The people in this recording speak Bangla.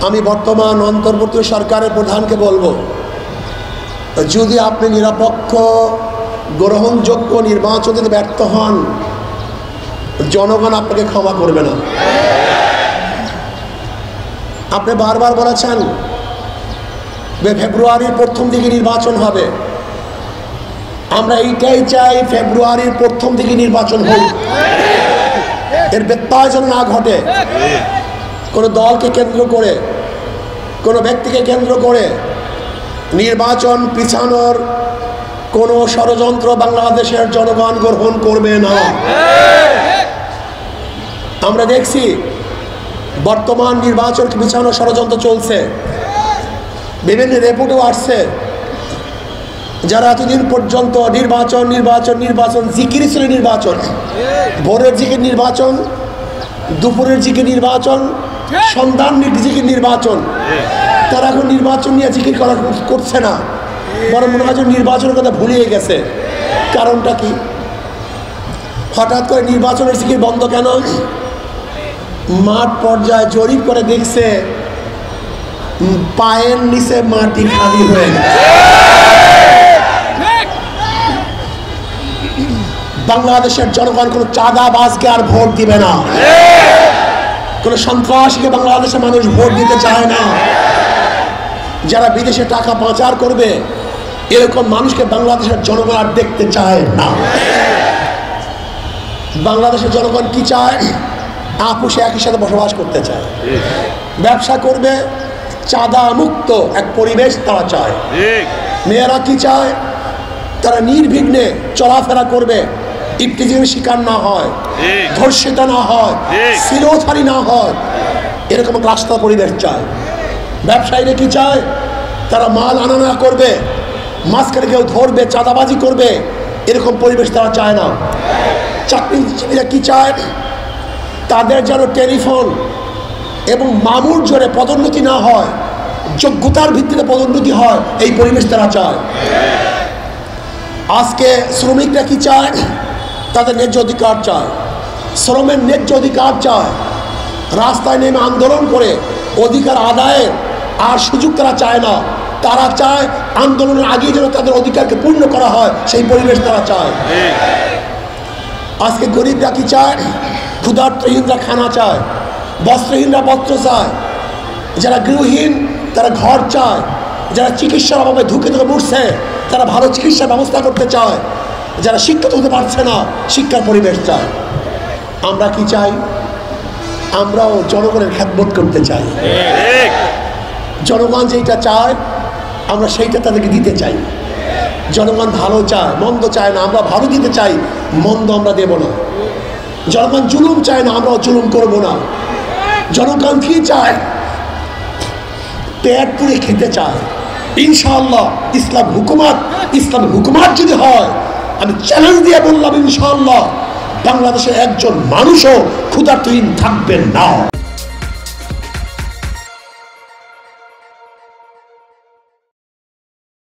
আমি বর্তমান অন্তর্বর্তী সরকারের প্রধানকে বলবো, যদি আপনি নিরপেক্ষ গ্রহণযোগ্য নির্বাচন দিতে ব্যর্থ হন, জনগণ আপনাকে ক্ষমা করবে না। আপনি বারবার বলেছেন ফেব্রুয়ারির প্রথম দিকে নির্বাচন হবে। আমরা এইটাই চাই, ফেব্রুয়ারির প্রথম দিকে নির্বাচন হোক, এর ব্যত্যয় যেন না ঘটে। কোনো দলকে কেন্দ্র করে, কোনো ব্যক্তিকে কেন্দ্র করে নির্বাচন পিছানোর কোনো ষড়যন্ত্র বাংলাদেশের জনগণ গ্রহণ করবে না। আমরা দেখছি বর্তমান নির্বাচনকে পিছানোর ষড়যন্ত্র চলছে, বিভিন্ন রিপোর্টও আসছে। যারা এতদিন পর্যন্ত নির্বাচন নির্বাচন নির্বাচন জিকির ছিল, নির্বাচন ভোরের জিকির নির্বাচন, দুপুরের জিকির নির্বাচন, সন্ধ্যার জিকির নির্বাচন, তারা এখন নির্বাচন নিয়ে জিকির করছে না, বরং মনে হয় নির্বাচনের কথা ভুলিয়ে গেছে। কারণটা কি? হঠাৎ করে নির্বাচনের জিকির বন্ধ কেন? মাঠ পর্যায়ে জরিপ করে দেখছে পায়ের নিচে মাটি খালি হয়ে গেছে। বাংলাদেশের জনগণ কোনো চাঁদাবাজকে আর ভোট দিবে না, কোনো সন্ত্রাসীকে বাংলাদেশের মানুষ ভোট দিতে চায় না। যারা বিদেশে টাকা পাচার করবে এরকম মানুষকে বাংলাদেশের জনগণ আর দেখতে চায় না। বাংলাদেশের জনগণ কি চায়? আপোষে একই সাথে বসবাস করতে চায়, ব্যবসা করবে, চাঁদা মুক্ত এক পরিবেশ তারা চায়। মেয়েরা কি চায়? তারা নির্বিঘ্নে চলাফেরা করবে, ইফতিজির শিকার না হয়, ধর্ষিতা না হয়, শিরোধারী না হয়, এরকম এক রাস্তা পরিবেশ চায়। ব্যবসায়ীরা কি চায়? তারা মাল আনা করবে, মাঝখানে কেউ ধরবে, চাঁদাবাজি করবে, এরকম পরিবেশ তারা চায় না। চাকরিজীবীরা কি চায়? তাদের যেন টেলিফোন এবং মামুর জোরে পদোন্নতি না হয়, যোগ্যতার ভিত্তিতে পদোন্নতি হয়, এই পরিবেশ তারা চায়। আজকে শ্রমিকরা কি চায়? তাদের ন্যায্য অধিকার চায়, শ্রমের ন্যায্য অধিকার চায়। রাস্তায় নেমে আন্দোলন করে অধিকার আদায়ের আর সুযোগ তারা চায় না। তারা চায় আন্দোলনের আগে যেন তাদের অধিকারকে পূর্ণ করা হয়, সেই পরিবেশ তারা চায়। আজকে গরিবরা কি চায়? ক্ষুধার্তহীনরা খানা চায়, বস্ত্রহীনরা বস্ত্র চায়, যারা গৃহহীন তারা ঘর চায়, যারা চিকিৎসার অভাবে ধুকে ধুকে মরছে তারা ভালো চিকিৎসার ব্যবস্থা করতে চায়, যারা শিক্ষিত হতে পারছে না শিক্ষার পরিবেশ চায়। আমরা কি চাই? আমরাও জনগণের খেদমত করতে চাই। জনগণ যেটা চায় আমরা সেইটা তাদেরকে দিতে চাই। জনগণ ভালো চায়, মন্দ চায় না। আমরা ভালো দিতে চাই, মন্দ আমরা দেব না। জনগণ জুলুম চায় না, আমরাও জুলুম করব না। জনগণ কি চায়? পেট পুড়ে খেতে চায়। ইনশাআল্লাহ ইসলাম হুকুমাত যদি হয়, আমি চ্যালেঞ্জ দিয়ে বললাম ইনশাআল্লাহ বাংলাদেশে একজন মানুষও ক্ষুধার্তহীন থাকবেন না।